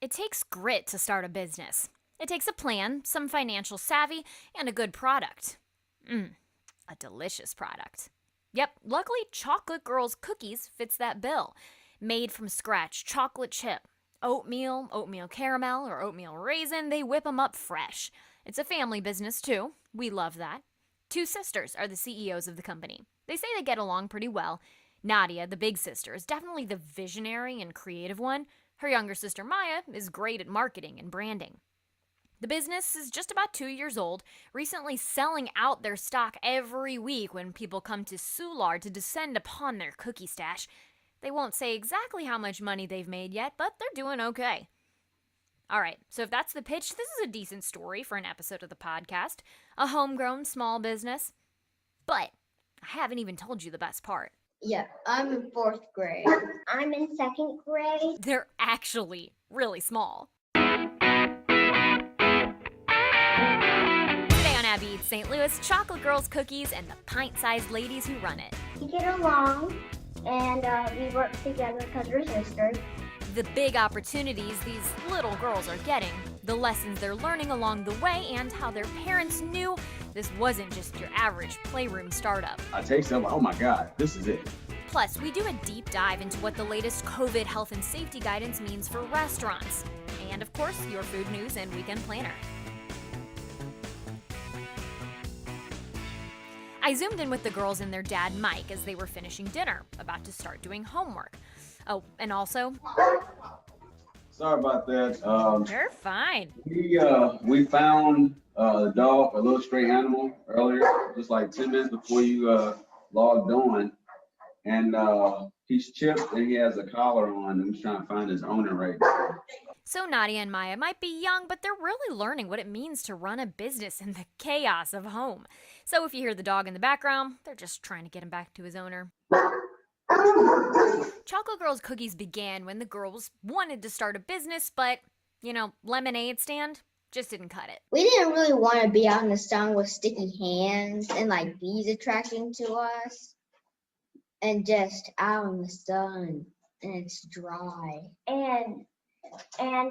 It takes grit to start a business. It takes a plan, some financial savvy, and a good product. A delicious product. Yep, luckily Chocolate Girls Cookies fits that bill. Made from scratch chocolate chip, oatmeal, oatmeal caramel, or oatmeal raisin, they whip 'em up fresh. It's a family business too. We love that. Two sisters are the CEOs of the company. They say they get along pretty well. Nadia, the big sister, is definitely the visionary and creative one. Her younger sister Maya is great at marketing and branding. The business is just about 2 years old, recently selling out their stock every week when people come to Soulard to descend upon their cookie stash. They won't say exactly how much money they've made yet, but they're doing okay. Alright, so if that's the pitch, this is a decent story for an episode of the podcast. A homegrown small business. But I haven't even told you the best part. Yeah, I'm in 4th grade. I'm in 2nd grade. They're actually really small. Today on Abby Eats St. Louis, Chocolate Girls Cookies and the pint-sized ladies who run it. We get along, and we work together because we're sisters. The big opportunities these little girls are getting, the lessons they're learning along the way, and how their parents knew this wasn't just your average playroom startup. I taste them, oh my God, this is it. Plus, we do a deep dive into what the latest COVID health and safety guidance means for restaurants. And of course, your food news and weekend planner. I zoomed in with the girls and their dad, Mike, as they were finishing dinner, about to start doing homework. Oh, and also... Sorry about that. You're fine. We found a dog, a little stray animal earlier, just like 10 minutes before you logged on. And he's chipped and he has a collar on. I'm just trying to find his owner right now. So Nadia and Maya might be young, but they're really learning what it means to run a business in the chaos of home. So if you hear the dog in the background, they're just trying to get him back to his owner. Chocolate Girls Cookies began when the girls wanted to start a business, but, lemonade stand just didn't cut it. We didn't really want to be out in the sun with sticky hands and like bees attracting to us. And just out in the sun and it's dry. And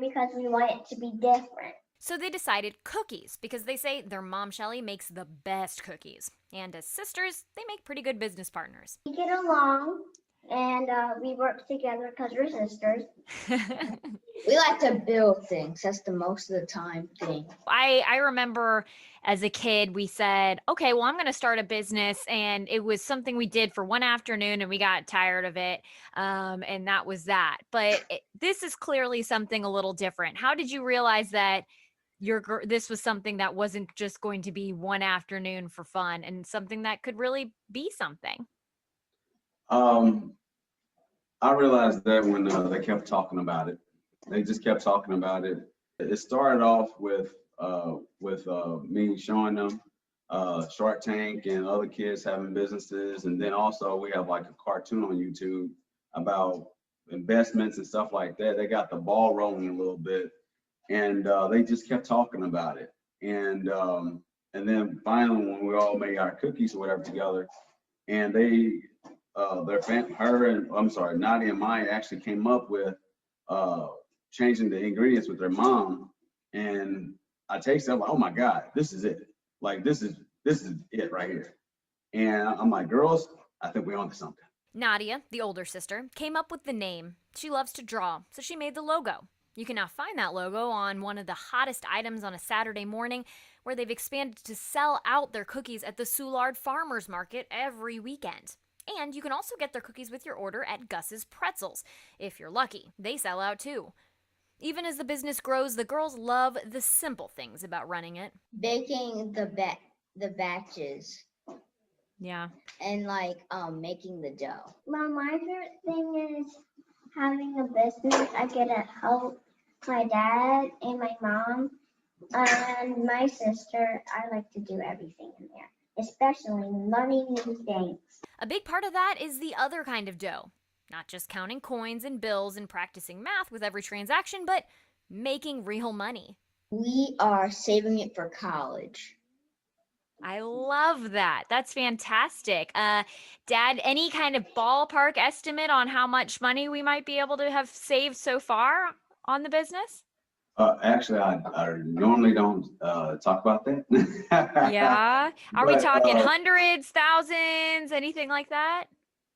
because we want it to be different. So they decided cookies because they say their mom Shelly makes the best cookies. And as sisters, they make pretty good business partners. We get along, and we work together because we're sisters. We like to build things. That's the most of the time thing. I remember as a kid, we said, okay, well, I'm going to start a business. And it was something we did for one afternoon and we got tired of it. And that was that. But this is clearly something a little different. How did you realize that this was something that wasn't just going to be one afternoon for fun and something that could really be something? I realized that when they kept talking about it. They just kept talking about it. It started off with me showing them Shark Tank and other kids having businesses, and then also we have like a cartoon on YouTube about investments and stuff like that. They got the ball rolling a little bit, and they just kept talking about it. And then finally, when we all made our cookies or whatever together, and Nadia and Maya actually came up with changing the ingredients with their mom, and I tasted it, I'm like, oh my God, this is it. Like this is it right here. And I'm like, girls, I think we're onto something. Nadia, the older sister, came up with the name. She loves to draw, so she made the logo. You can now find that logo on one of the hottest items on a Saturday morning, where they've expanded to sell out their cookies at the Soulard Farmers Market every weekend. And you can also get their cookies with your order at Gus's Pretzels. If you're lucky, they sell out too. Even as the business grows, the girls love the simple things about running it. Baking the batches. Yeah. And making the dough. Well, my favorite thing is having a business. I get to help my dad and my mom and my sister. I like to do everything in there, especially money and things. A big part of that is the other kind of dough. Not just counting coins and bills and practicing math with every transaction, but making real money. We are saving it for college. I love that. That's fantastic. Dad, any kind of ballpark estimate on how much money we might be able to have saved so far? on the business? Actually, I normally don't talk about that. Yeah. Are we But, talking hundreds, thousands, anything like that?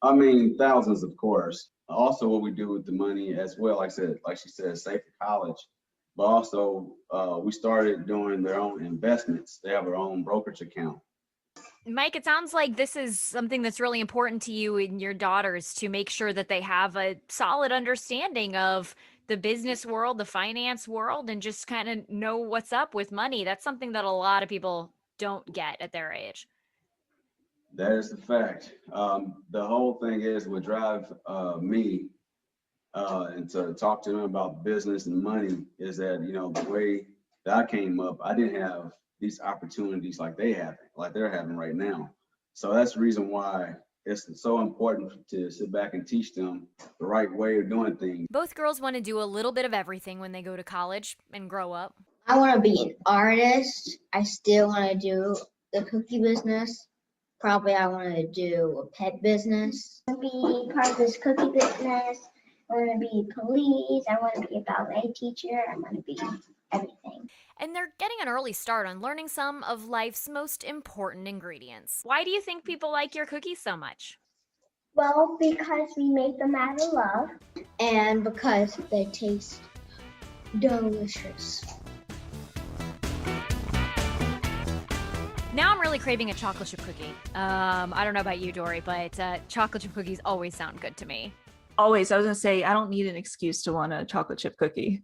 I mean, thousands, of course. Also, what we do with the money as well, like I said, like she said, save for college. But also, we started doing their own investments. They have their own brokerage account. Mike, it sounds like this is something that's really important to you and your daughters to make sure that they have a solid understanding of the business world, the finance world, and just kind of know what's up with money. That's something that a lot of people don't get at their age. That is the fact. The whole thing is what drive me and to talk to them about business and money is that, the way that I came up, I didn't have these opportunities like they're having right now. So that's the reason why it's so important to sit back and teach them the right way of doing things. Both girls want to do a little bit of everything when they go to college and grow up. I want to be an artist. I still want to do the cookie business. Probably I want to do a pet business. I want to be part of this cookie business. I want to be police. I want to be a ballet teacher. I want to be everything. And they're getting an early start on learning some of life's most important ingredients. Why do you think people like your cookies so much? Well, because we make them out of love. And because they taste delicious. Now I'm really craving a chocolate chip cookie. I don't know about you, Dory, but chocolate chip cookies always sound good to me. Always. I was going to say, I don't need an excuse to want a chocolate chip cookie.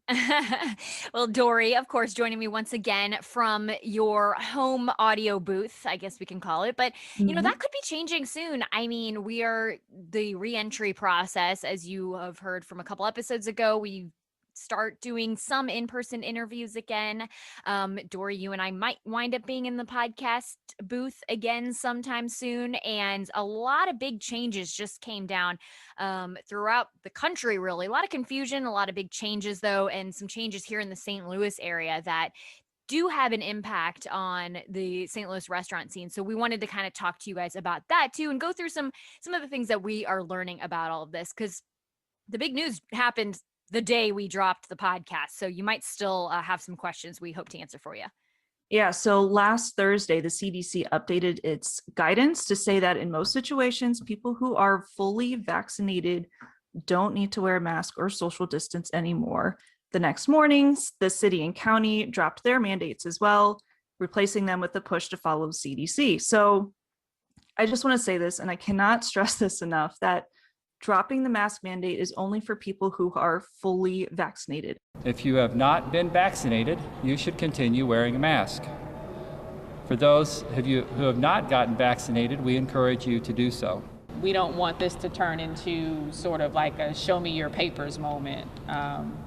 Well, Dory, of course, joining me once again from your home audio booth, I guess we can call it. But, that could be changing soon. I mean, we are the re-entry process, as you have heard from a couple episodes ago. We start doing some in-person interviews again. Dory, you and I might wind up being in the podcast booth again sometime soon. And a lot of big changes just came down throughout the country, really. A lot of confusion, a lot of big changes, though, and some changes here in the St. Louis area that do have an impact on the St. Louis restaurant scene. So we wanted to kind of talk to you guys about that, too, and go through some of the things that we are learning about all of this, because the big news happened the day we dropped the podcast. So you might still have some questions we hope to answer for you. Yeah. So last Thursday, the CDC updated its guidance to say that in most situations, people who are fully vaccinated don't need to wear a mask or social distance anymore. The next morning, the city and county dropped their mandates as well, replacing them with the push to follow CDC. So I just want to say this, and I cannot stress this enough, that dropping the mask mandate is only for people who are fully vaccinated. If you have not been vaccinated, you should continue wearing a mask. For those of you who have not gotten vaccinated, we encourage you to do so. We don't want this to turn into sort of like a show me your papers moment.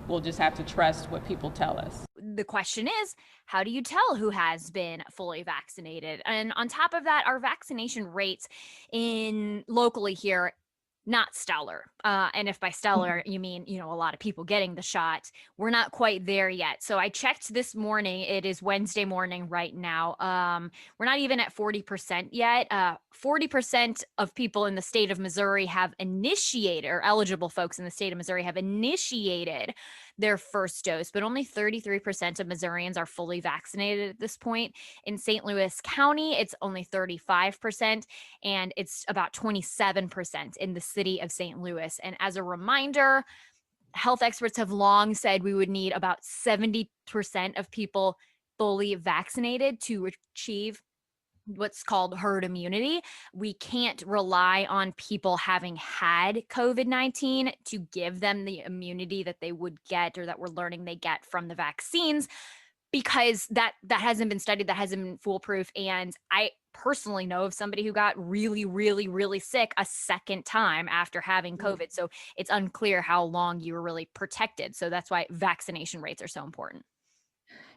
We'll just have to trust what people tell us. The question is, how do you tell who has been fully vaccinated? And on top of that, our vaccination rates locally here, not stellar. And if by stellar, you mean, a lot of people getting the shot, we're not quite there yet. So I checked this morning. It is Wednesday morning right now. We're not even at 40% yet. 40% of people in the state of Missouri have initiated, or eligible folks in the state of Missouri have initiated their first dose, but only 33% of Missourians are fully vaccinated at this point. In St. Louis County, it's only 35%, and it's about 27% in the city of St. Louis. And as a reminder, health experts have long said we would need about 70% of people fully vaccinated to achieve what's called herd immunity. We can't rely on people having had COVID-19 to give them the immunity that they would get, or that we're learning they get from the vaccines, because that hasn't been studied, that hasn't been foolproof. And I personally know of somebody who got really, really, really sick a second time after having COVID. So it's unclear how long you were really protected. So that's why vaccination rates are so important.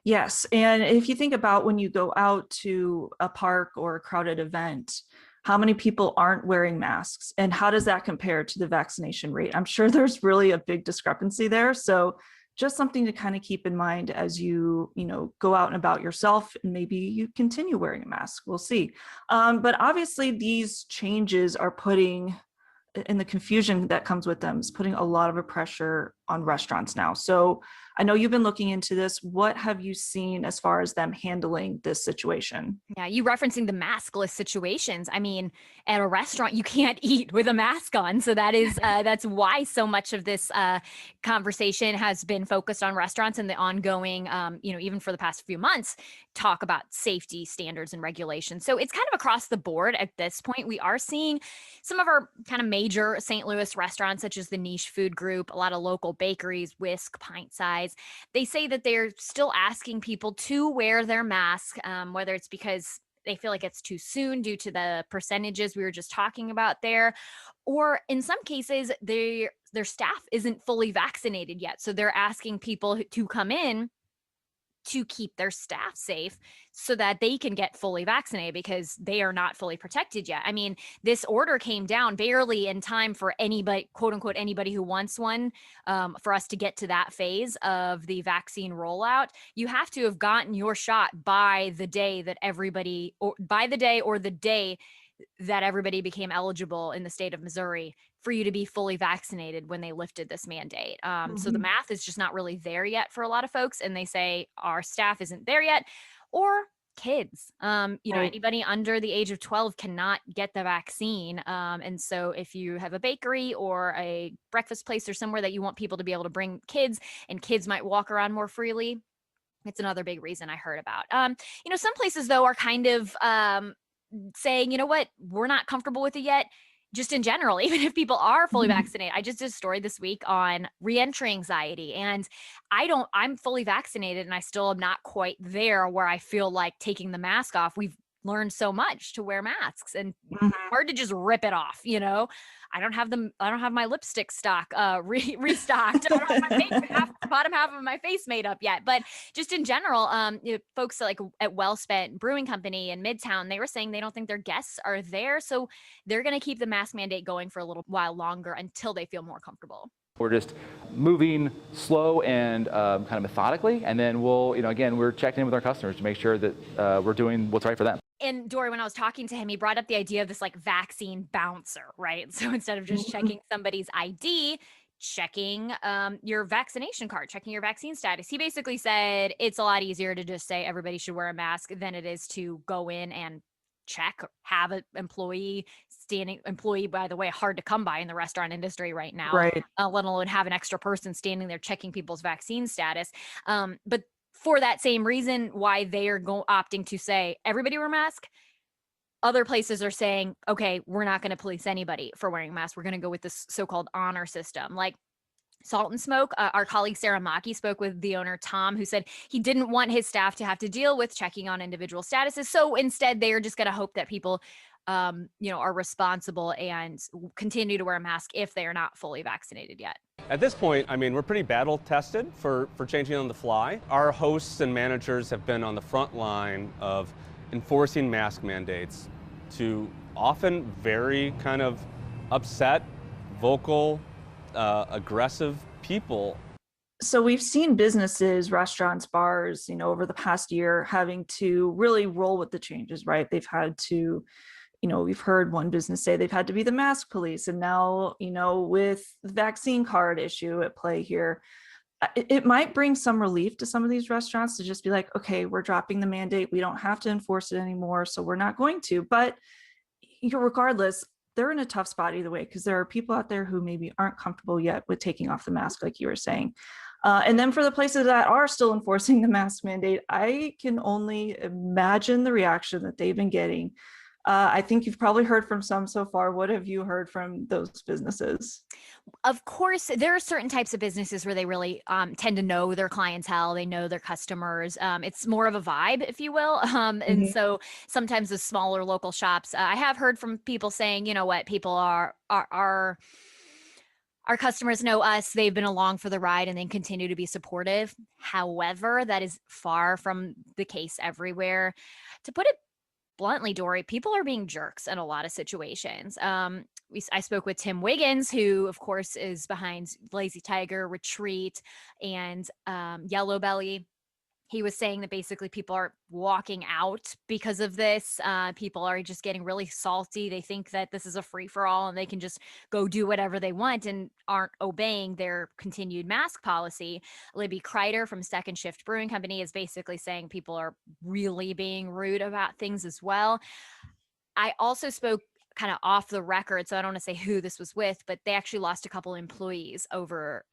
Yes. And if you think about when you go out to a park or a crowded event, how many people aren't wearing masks, and how does that compare to the vaccination rate? I'm sure there's really a big discrepancy there. So just something to kind of keep in mind as you go out and about yourself, and maybe you continue wearing a mask. We'll see. But obviously these changes are putting and the confusion that comes with them is putting a lot of pressure on restaurants now. So I know you've been looking into this. What have you seen as far as them handling this situation? Yeah, you referencing the maskless situations. I mean, at a restaurant, you can't eat with a mask on. So that is that's why so much of this conversation has been focused on restaurants and the ongoing, even for the past few months, talk about safety standards and regulations. So it's kind of across the board at this point. We are seeing some of our kind of major St. Louis restaurants, such as the Niche Food Group, a lot of local bakeries, Whisk, Pint Size. They say that they're still asking people to wear their mask, whether it's because they feel like it's too soon due to the percentages we were just talking about there, or in some cases, their staff isn't fully vaccinated yet. So they're asking people to come in to keep their staff safe so that they can get fully vaccinated because they are not fully protected yet. I mean, this order came down barely in time for anybody, quote unquote, anybody who wants one, for us to get to that phase of the vaccine rollout. You have to have gotten your shot by the day that everybody, or by the day or the day that everybody became eligible in the state of Missouri for you to be fully vaccinated when they lifted this mandate. So the math is just not really there yet for a lot of folks. And they say our staff isn't there yet, or kids, Right. anybody under the age of 12 cannot get the vaccine. And so if you have a bakery or a breakfast place or somewhere that you want people to be able to bring kids, and kids might walk around more freely, it's another big reason I heard about. Some places though are kind of saying, you know what, we're not comfortable with it yet. Just in general, even if people are fully vaccinated. I just did a story this week on reentry anxiety, and I'm fully vaccinated and I still am not quite there where I feel like taking the mask off. We've learned so much to wear masks, and hard to just rip it off. I don't have my lipstick stock restocked. I don't have my bottom half of my face made up yet. But just in general, folks like at Wellspent Brewing Company in Midtown, they were saying they don't think their guests are there, so they're going to keep the mask mandate going for a little while longer until they feel more comfortable. We're just moving slow and kind of methodically, and then we're checking in with our customers to make sure that we're doing what's right for them. And Dory, when I was talking to him, he brought up the idea of this like vaccine bouncer, right? So instead of just checking somebody's ID, checking your vaccination card, checking your vaccine status. He basically said it's a lot easier to just say everybody should wear a mask than it is to go in and check, have an employee, by the way, hard to come by in the restaurant industry right now, Right. Let alone have an extra person standing there checking people's vaccine status. But for that same reason, why they are opting to say everybody wear a mask, other places are saying, okay, we're not going to police anybody for wearing a mask. We're going to go with this so-called honor system. Like Salt and Smoke, our colleague Sarah Maki spoke with the owner, Tom, who said he didn't want his staff to have to deal with checking on individual statuses. So instead, they are just going to hope that people are responsible and continue to wear a mask if they are not fully vaccinated yet. At this point, we're pretty battle tested for changing on the fly. Our hosts and managers have been on the front line of enforcing mask mandates to often very kind of upset, vocal, aggressive people. So we've seen businesses, restaurants, bars, over the past year having to really roll with the changes, right? They've had to, we've heard one business say they've had to be the mask police. And now, with the vaccine card issue at play here, it might bring some relief to some of these restaurants to just be like, okay, we're dropping the mandate. We don't have to enforce it anymore. So we're not going to. But regardless, they're in a tough spot either way, because there are people out there who maybe aren't comfortable yet with taking off the mask, like you were saying. And then for the places that are still enforcing the mask mandate, I can only imagine the reaction that they've been getting. I think you've probably heard from some so far. What have you heard from those businesses? Of course, there are certain types of businesses where they really tend to know their clientele. They know their customers. It's more of a vibe, if you will. And so sometimes the smaller local shops, I have heard from people saying, you know what, people are our customers know us. They've been along for the ride and they continue to be supportive. However, that is far from the case everywhere. To put it bluntly, Dory, people are being jerks in a lot of situations. I spoke with Tim Wiggins, who of course is behind Lazy Tiger, Retreat, and Yellow Belly. He was saying that basically people are walking out because of this. People are just getting really salty. They think that this is a free for all and they can just go do whatever they want and aren't obeying their continued mask policy. Libby Kreider from Second Shift Brewing Company is basically saying people are really being rude about things as well. I also spoke kind of off the record, so I don't want to say who this was with, but they actually lost a couple employees over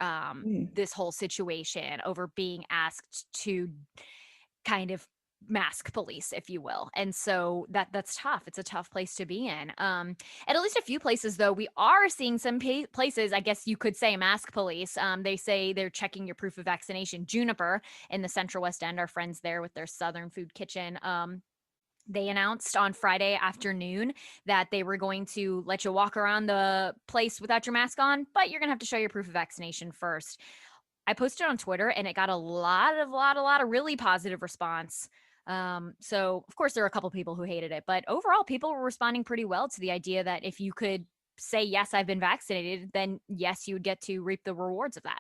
this whole situation, over being asked to kind of mask police, if you will. And so that's tough. It's a tough place to be in. At least a few places, though, we are seeing some places, I guess you could say, mask police. They say they're checking your proof of vaccination. Juniper in the Central West End, our friends there with their Southern Food Kitchen, they announced on Friday afternoon that they were going to let you walk around the place without your mask on, but you're going to have to show your proof of vaccination first. I posted on Twitter and it got a lot of really positive response. So of course there are a couple people who hated it, but overall people were responding pretty well to the idea that if you could say, yes, I've been vaccinated, then yes, you would get to reap the rewards of that.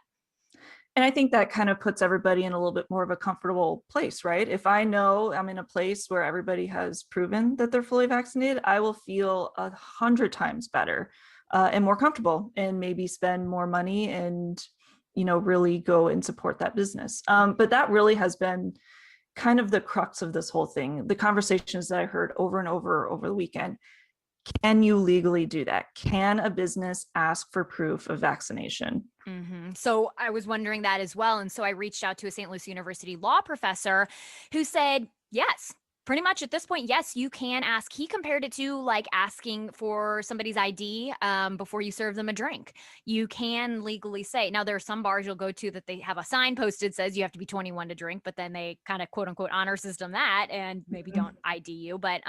And I think that kind of puts everybody in a little bit more of a comfortable place, right? If I know I'm in a place where everybody has proven that they're fully vaccinated, I will feel 100 times better and more comfortable, and maybe spend more money and, really go and support that business. But that really has been kind of the crux of this whole thing. The conversations that I heard over and over the weekend. Can you legally do that? Can a business ask for proof of vaccination? Mm-hmm. So I was wondering that as well. And so I reached out to a St. Louis University law professor who said, yes, pretty much at this point, yes, you can ask. He compared it to like asking for somebody's ID before you serve them a drink. You can legally say, now there are some bars you'll go to that they have a sign posted says you have to be 21 to drink, but then they kind of quote unquote honor system that and maybe don't ID you. But,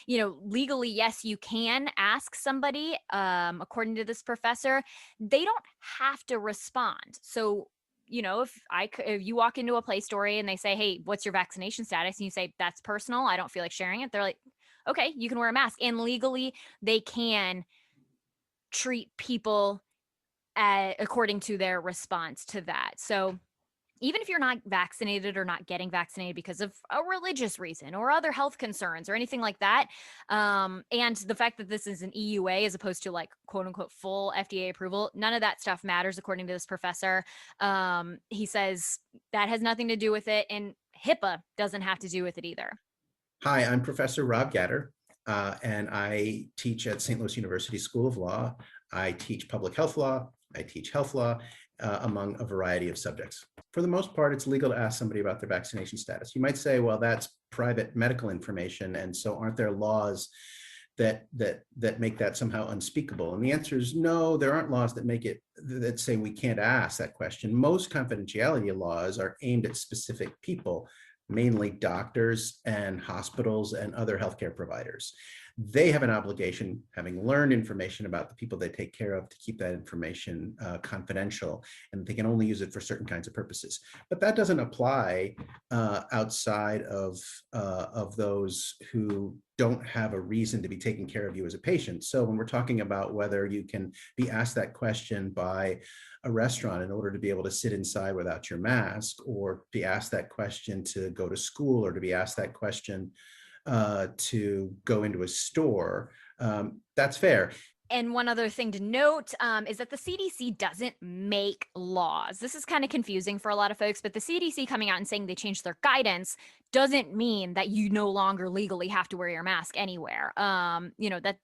legally, yes, you can ask somebody, according to this professor. They don't have to respond. So if you walk into a Play Store and they say, hey, what's your vaccination status? And you say, that's personal, I don't feel like sharing it. They're like, okay, you can wear a mask. And legally, they can treat people according to their response to that. So even if you're not vaccinated or not getting vaccinated because of a religious reason or other health concerns or anything like that, and the fact that this is an EUA as opposed to like quote unquote full FDA approval, none of that stuff matters according to this professor. He says that has nothing to do with it, and HIPAA doesn't have to do with it either. Hi, I'm Professor Rob Gatter, and I teach at St. Louis University School of Law. I teach public health law, I teach health law, among a variety of subjects. For the most part, it's legal to ask somebody about their vaccination status. You might say, well, that's private medical information, and so aren't there laws that make that somehow unspeakable? And the answer is no, there aren't laws that say we can't ask that question. Most confidentiality laws are aimed at specific people, mainly doctors and hospitals and other healthcare providers. They have an obligation, having learned information about the people they take care of, to keep that information confidential, and they can only use it for certain kinds of purposes. But that doesn't apply outside of those who don't have a reason to be taking care of you as a patient. So when we're talking about whether you can be asked that question by a restaurant in order to be able to sit inside without your mask, or be asked that question to go to school, or to be asked that question to go into a store, that's fair. And one other thing to note is that the CDC doesn't make laws. This is kind of confusing for a lot of folks, but the CDC coming out and saying they changed their guidance doesn't mean that you no longer legally have to wear your mask anywhere. That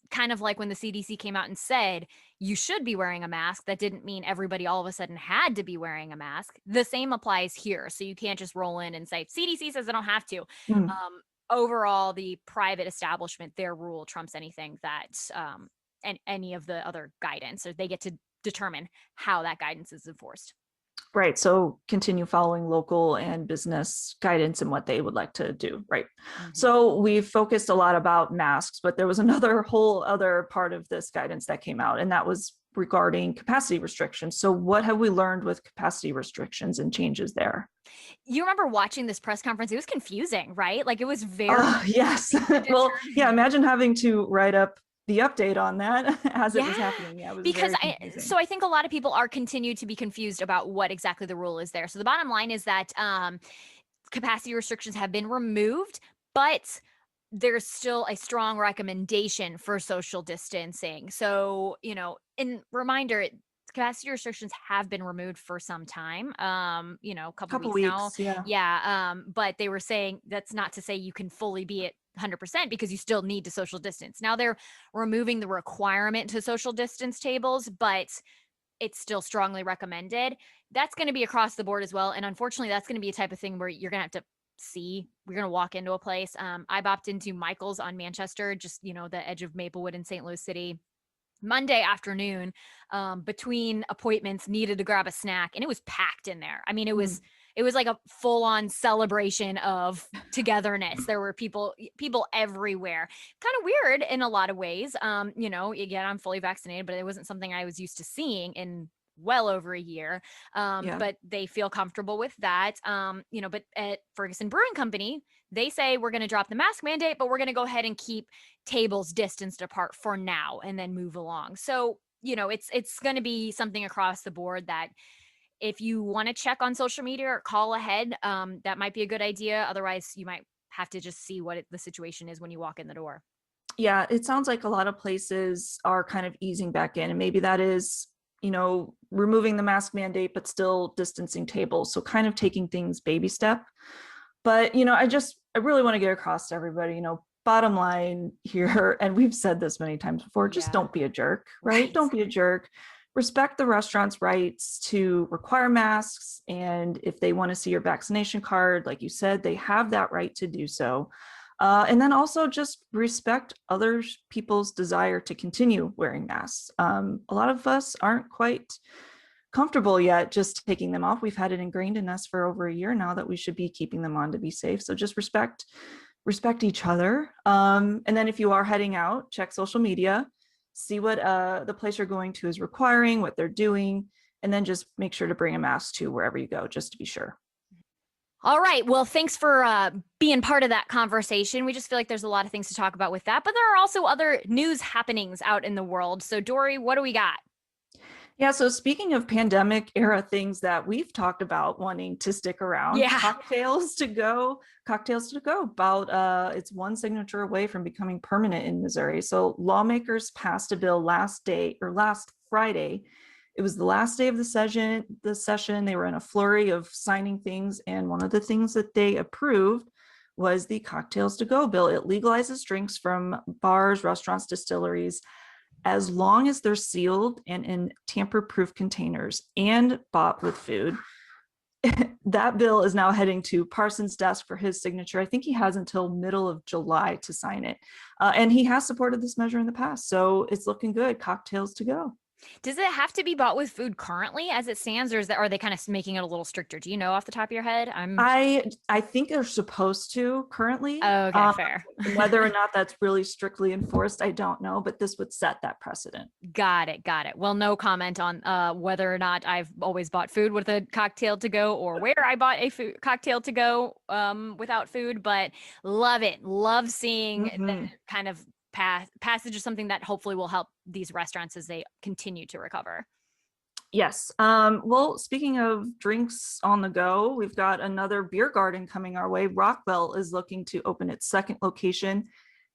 kind of like when the CDC came out and said you should be wearing a mask, that didn't mean everybody all of a sudden had to be wearing a mask. The same applies here. So you can't just roll in and say, CDC says I don't have to. Overall, the private establishment, their rule trumps anything that and any of the other guidance, or they get to determine how that guidance is enforced. Right. So continue following local and business guidance and what they would like to do. Right. Mm-hmm. So we've focused a lot about masks, but there was another whole other part of this guidance that came out, and that was regarding capacity restrictions. So what have we learned with capacity restrictions and changes there? You remember watching this press conference? It was confusing, right? Like it was very yes. Well, yeah, imagine having to write up the update on that as it was happening. Yeah, it was because I think a lot of people are continued to be confused about what exactly the rule is there. So the bottom line is that capacity restrictions have been removed, but there's still a strong recommendation for social distancing. So, in reminder, capacity restrictions have been removed for some time, a couple Couple weeks now. weeks, yeah. Yeah. But they were saying that's not to say you can fully be at 100% because you still need to social distance. Now they're removing the requirement to social distance tables, but it's still strongly recommended. That's going to be across the board as well. And unfortunately, that's going to be a type of thing where you're going to have to we're going to walk into a place. I bopped into Michael's on Manchester, just, the edge of Maplewood in St. Louis City, Monday afternoon, between appointments, needed to grab a snack, and it was packed in there. I mean, it was like a full-on celebration of togetherness. There were people everywhere. Kind of weird in a lot of ways. Again, I'm fully vaccinated, but it wasn't something I was used to seeing in well over a year. But they feel comfortable with that. But at Ferguson Brewing Company, they say we're going to drop the mask mandate, but we're going to go ahead and keep tables distanced apart for now and then move along. So, it's going to be something across the board that if you want to check on social media or call ahead, that might be a good idea. Otherwise, you might have to just see what the situation is when you walk in the door. Yeah, it sounds like a lot of places are kind of easing back in, and maybe that is, removing the mask mandate, but still distancing tables. So kind of taking things baby step. But, I really want to get across to everybody, bottom line here, and we've said this many times before, just don't be a jerk, right? Don't be a jerk. Respect the restaurant's rights to require masks. And if they want to see your vaccination card, like you said, they have that right to do so. And then also just respect other people's desire to continue wearing masks. A lot of us aren't quite comfortable yet just taking them off. We've had it ingrained in us for over a year now that we should be keeping them on to be safe. So just respect each other. And then if you are heading out, check social media, see what the place you're going to is requiring, what they're doing, and then just make sure to bring a mask to wherever you go, just to be sure. All right. Well, thanks for being part of that conversation. We just feel like there's a lot of things to talk about with that, but there are also other news happenings out in the world. So Dory, what do we got? Yeah, so speaking of pandemic era things that we've talked about wanting to stick around, cocktails to go, about it's one signature away from becoming permanent in Missouri. So lawmakers passed a bill last Friday. It was the last day of the session. They were in a flurry of signing things, and one of the things that they approved was the cocktails to go bill. It legalizes drinks from bars, restaurants, distilleries, as long as they're sealed and in tamper-proof containers and bought with food. That bill is now heading to Parsons' desk for his signature. I think he has until middle of July to sign it. And he has supported this measure in the past. So it's looking good. Cocktails to go. Does it have to be bought with food currently as it stands, or are they kind of making it a little stricter? Do you know off the top of your head? I think they're supposed to currently. Okay, fair. Whether or not that's really strictly enforced, I don't know, but this would set that precedent. Got it. Well, no comment on whether or not I've always bought food with a cocktail to go or where I bought a cocktail to go without food, but love it. Love seeing the kind of passage of something that hopefully will help these restaurants as they continue to recover. Yes. Well, speaking of drinks on the go, we've got another beer garden coming our way. Rockwell is looking to open its second location,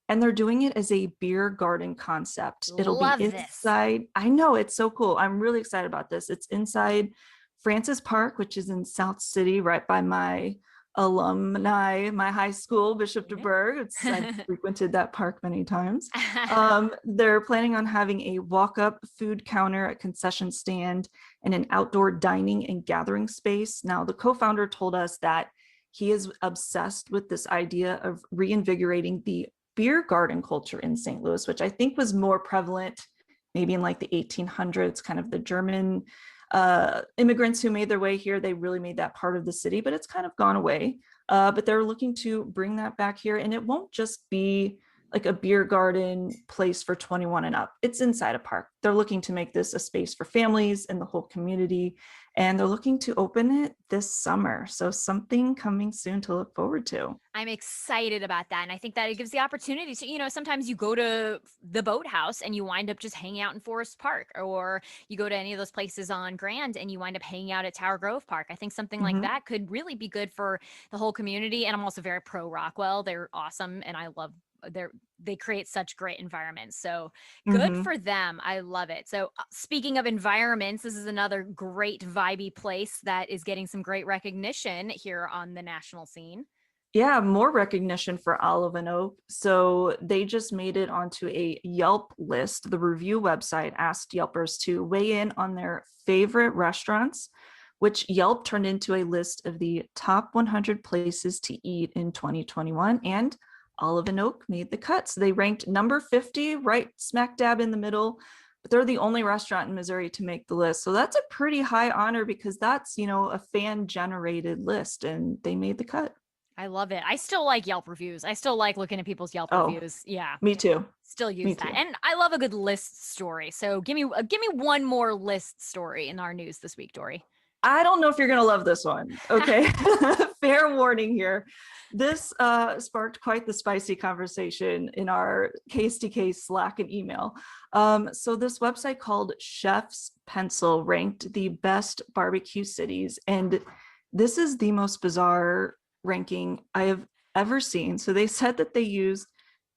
and they're doing it as a beer garden concept. It'll be inside. I know, it's so cool. I'm really excited about this. It's inside Francis Park, which is in South City, right by my alumni, my high school, Bishop DeBerg. I've frequented that park many times. They're planning on having a walk-up food counter, a concession stand, and an outdoor dining and gathering space. Now, the co-founder told us that he is obsessed with this idea of reinvigorating the beer garden culture in St. Louis, which I think was more prevalent maybe in like the 1800s, kind of the German immigrants who made their way here. They really made that part of the city, but it's kind of gone away. But they're looking to bring that back here, and it won't just be like a beer garden place for 21 and up. It's inside a park. They're looking to make this a space for families and the whole community. And they're looking to open it this summer. So something coming soon to look forward to. I'm excited about that. And I think that it gives the opportunity to, sometimes you go to the boathouse and you wind up just hanging out in Forest Park, or you go to any of those places on Grand and you wind up hanging out at Tower Grove Park. I think something like that could really be good for the whole community. And I'm also very pro Rockwell. They're awesome. And I love they create such great environments. So good for them. I love it. So speaking of environments, this is another great vibey place that is getting some great recognition here on the national scene. Yeah, more recognition for Olive and Oak. So they just made it onto a Yelp list. The review website asked Yelpers to weigh in on their favorite restaurants, which Yelp turned into a list of the top 100 places to eat in 2021. And Olive and Oak made the cut. So they ranked number 50, right smack dab in the middle, but they're the only restaurant in Missouri to make the list. So that's a pretty high honor because that's, a fan generated list, and they made the cut. I love it. I still like Yelp reviews. I still like looking at people's Yelp reviews. Yeah. Me too. Still use that. And I love a good list story. So give me one more list story in our news this week, Dory. I don't know if you're going to love this one. Okay. Fair warning here. This sparked quite the spicy conversation in our KSDK Slack and email. So this website called Chef's Pencil ranked the best barbecue cities. And this is the most bizarre ranking I have ever seen. So they said that they used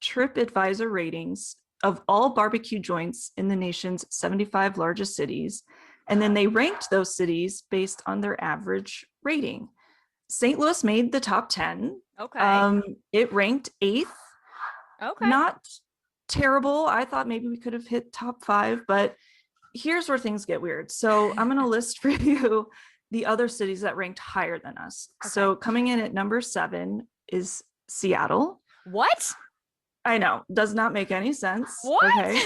TripAdvisor ratings of all barbecue joints in the nation's 75 largest cities. And then they ranked those cities based on their average rating. St. Louis made the top 10. Okay. It ranked 8th. Okay. Not terrible. I thought maybe we could have hit top 5, but here's where things get weird. So I'm going to list for you the other cities that ranked higher than us. Okay. So coming in at number 7 is Seattle. What? I know. Does not make any sense. What? Okay.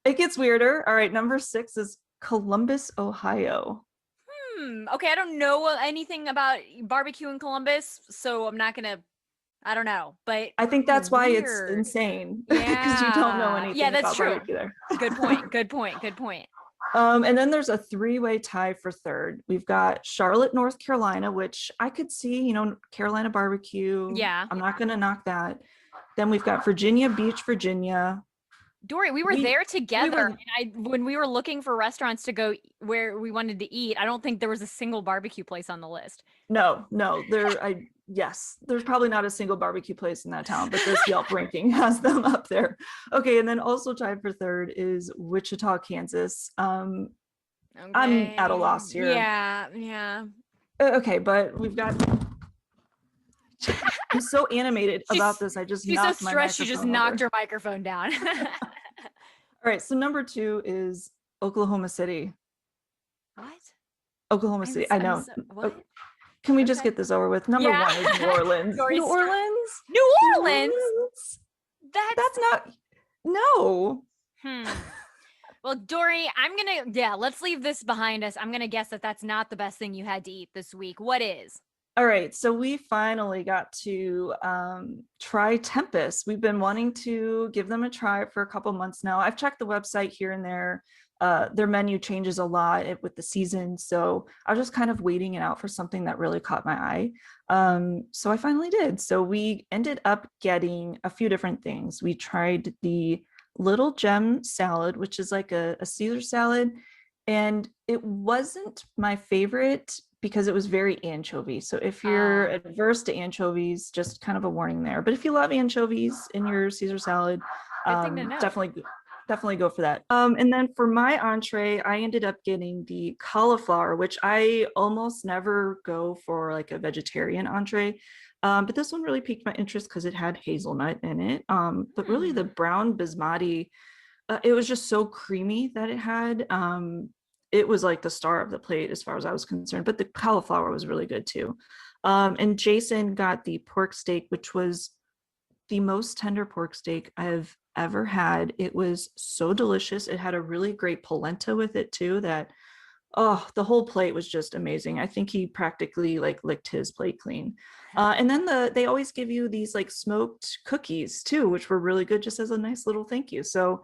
It gets weirder. All right. Number 6 is Columbus, Ohio. Okay, I don't know anything about barbecue in Columbus, so I'm not gonna. I don't know, but I think that's why it's insane. Because you don't know anything. Yeah, that's about true. barbecue there. Good point. Good point. Good point. And then there's a 3-way tie for 3rd. We've got Charlotte, North Carolina, which I could see. Carolina barbecue. Yeah, I'm not gonna knock that. Then we've got Virginia Beach, Virginia. Dory, we were there together. And when we were looking for restaurants to go where we wanted to eat, I don't think there was a single barbecue place on the list. No, yes, there's probably not a single barbecue place in that town, but this Yelp ranking has them up there. Okay, and then also tied for 3rd is Wichita, Kansas. Okay. I'm at a loss here. Yeah. Okay, but we've got. I'm so animated about this. She's so stressed. She just knocked her microphone down. All right. So number 2 is Oklahoma City. What? Oklahoma City. I know. What? Can we just get this over with? Number 1 is New Orleans. New Orleans? New Orleans? That's not. No. Well, Dory, let's leave this behind us. I'm going to guess that that's not the best thing you had to eat this week. What is? All right, so we finally got to try Tempest. We've been wanting to give them a try for a couple months now. I've checked the website here and there. Their menu changes a lot with the season, so I was just kind of waiting it out for something that really caught my eye. So I finally did. So we ended up getting a few different things. We tried the Little Gem salad, which is like a Caesar salad, and it wasn't my favorite because it was very anchovy. So if you're adverse to anchovies, just kind of a warning there. But if you love anchovies in your Caesar salad, definitely go for that. And then for my entree, I ended up getting the cauliflower, which I almost never go for like a vegetarian entree. But this one really piqued my interest because it had hazelnut in it. But really the brown basmati, it was just so creamy that it had. It was like the star of the plate as far as I was concerned, but the cauliflower was really good too. And Jason got the pork steak, which was the most tender pork steak I've ever had. It was so delicious. It had a really great polenta with it too that, Oh, the whole plate was just amazing. I think he practically like licked his plate clean. And then they always give you these like smoked cookies too, which were really good, just as a nice little thank you. So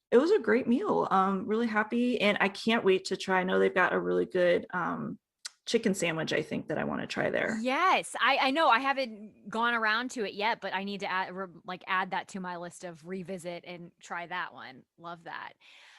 it was a great meal. Really happy, and I can't wait to try. I know they've got a really good chicken sandwich, I think, that I want to try there. Yes, I know I haven't gone around to it yet, but I need to add that to my list of revisit and try that one. Love that.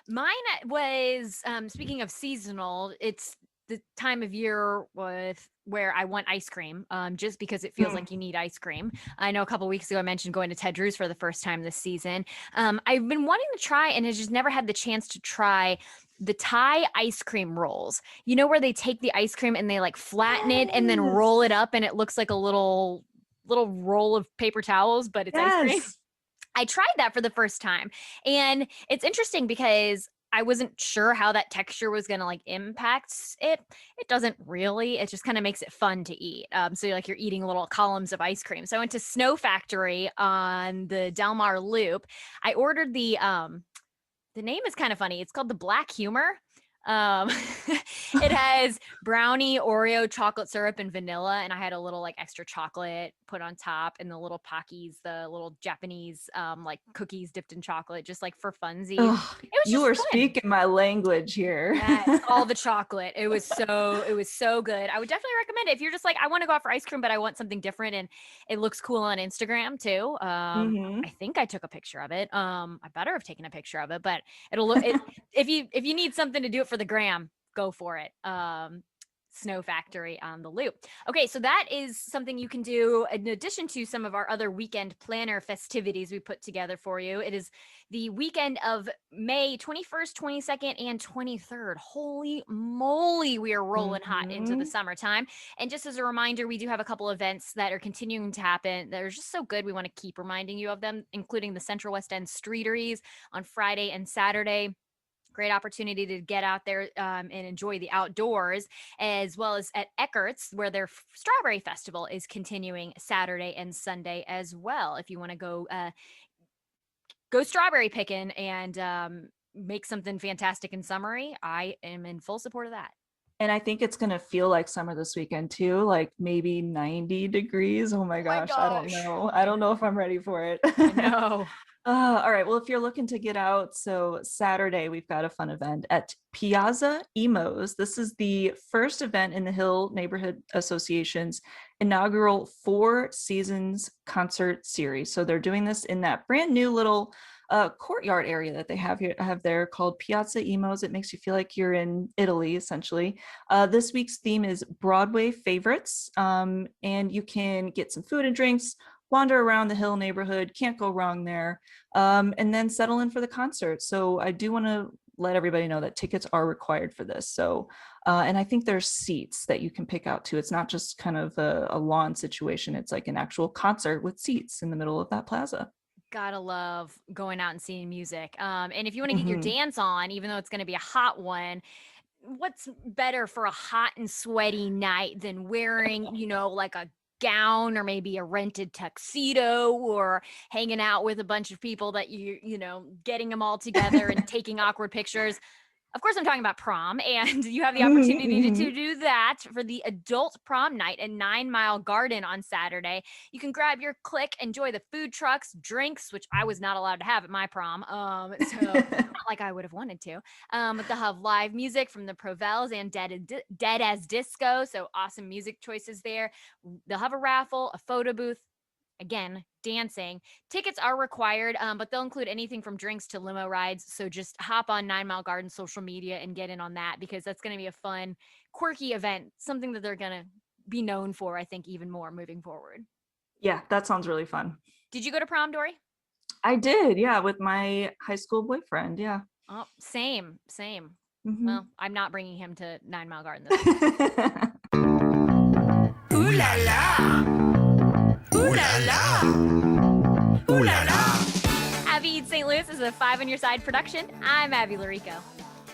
Mine was speaking of seasonal, it's the time of year where I want ice cream, just because it feels like you need ice cream. I know a couple weeks ago I mentioned going to Ted Drew's for the first time this season. I've been wanting to try and has just never had the chance to try the Thai ice cream rolls. You know, where they take the ice cream and they like flatten it and then roll it up and it looks like a little roll of paper towels, but it's ice cream. I tried that for the first time, and it's interesting because I wasn't sure how that texture was going to like impact it. It doesn't really. It just kind of makes it fun to eat. So you're eating little columns of ice cream. So I went to Snow Factory on the Del Mar Loop. I ordered the name is kind of funny. It's called the Black Humor. It has brownie, Oreo, chocolate syrup, and vanilla, and I had a little like extra chocolate put on top, and the little Pockies, the little Japanese like cookies dipped in chocolate, just like for funsies. Oh, you are speaking my language here. Yes, all the chocolate. It was so good. I would definitely recommend it if you're just like, I want to go out for ice cream, but I want something different, and it looks cool on Instagram too. I think I took a picture of it. I better have taken a picture of it, but it'll look if you need something to do it for the gram, go for it. Snow Factory on the Loop. Okay, so that is something you can do in addition to some of our other weekend planner festivities we put together for you. It is the weekend of May 21st, 22nd, and 23rd. Holy moly, we are rolling hot into the summertime. And just as a reminder, we do have a couple events that are continuing to happen that are just so good. We want to keep reminding you of them, including the Central West End Streeteries on Friday and Saturday. Great opportunity to get out there and enjoy the outdoors, as well as at Eckert's, where their Strawberry Festival is continuing Saturday and Sunday as well. If you want to go strawberry picking and make something fantastic and summery, I am in full support of that. And I think it's going to feel like summer this weekend too, like maybe 90 degrees. Oh my gosh. I don't know. I don't know if I'm ready for it. No. All right. Well, if you're looking to get out, so Saturday, we've got a fun event at Piazza Emos. This is the first event in the Hill Neighborhood Association's inaugural 4 seasons concert series. So they're doing this in that brand new little courtyard area that they have there called Piazza Emos. It makes you feel like you're in Italy, essentially. This week's theme is Broadway favorites, and you can get some food and drinks, wander around the Hill neighborhood, can't go wrong there, and then settle in for the concert. So I do want to let everybody know that tickets are required for this. So, and I think there's seats that you can pick out too. It's not just kind of a lawn situation. It's like an actual concert with seats in the middle of that plaza. Gotta love going out and seeing music. And if you want to get your dance on, even though it's going to be a hot one, what's better for a hot and sweaty night than wearing, like a gown or maybe a rented tuxedo, or hanging out with a bunch of people that getting them all together and taking awkward pictures. Of course, I'm talking about prom, and you have the opportunity to do that for the adult prom night at 9 Mile Garden on Saturday. You can grab your clique, enjoy the food trucks, drinks, which I was not allowed to have at my prom, so not like I would have wanted to. But they'll have live music from the Provels and Dead as Disco, so awesome music choices there. They'll have a raffle, a photo booth. Again, dancing. Tickets are required, but they'll include anything from drinks to limo rides. So just hop on 9 Mile Garden social media and get in on that, because that's going to be a fun, quirky event, something that they're going to be known for, I think, even more moving forward. Yeah, that sounds really fun. Did you go to prom, Dory? I did, yeah, with my high school boyfriend, yeah. Oh, same. Mm-hmm. Well, I'm not bringing him to 9 Mile Garden this week. Ooh la la! Ooh la la! Ooh la la! Abby Eats St. Louis is a 5 on Your Side production. I'm Abby Larico.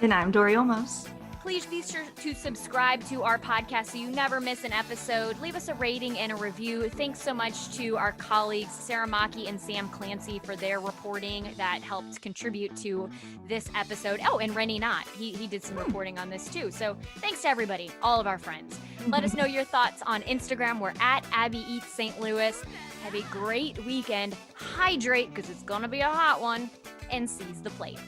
And I'm Dory Olmos. Please be sure to subscribe to our podcast so you never miss an episode. Leave us a rating and a review. Thanks so much to our colleagues, Sarah Maki and Sam Clancy, for their reporting that helped contribute to this episode. Oh, and Rennie Knott. He did some reporting on this too. So thanks to everybody, all of our friends. Let us know your thoughts on Instagram. We're at Abby Eats St. Louis. Have a great weekend. Hydrate, because it's going to be a hot one. And seize the plate.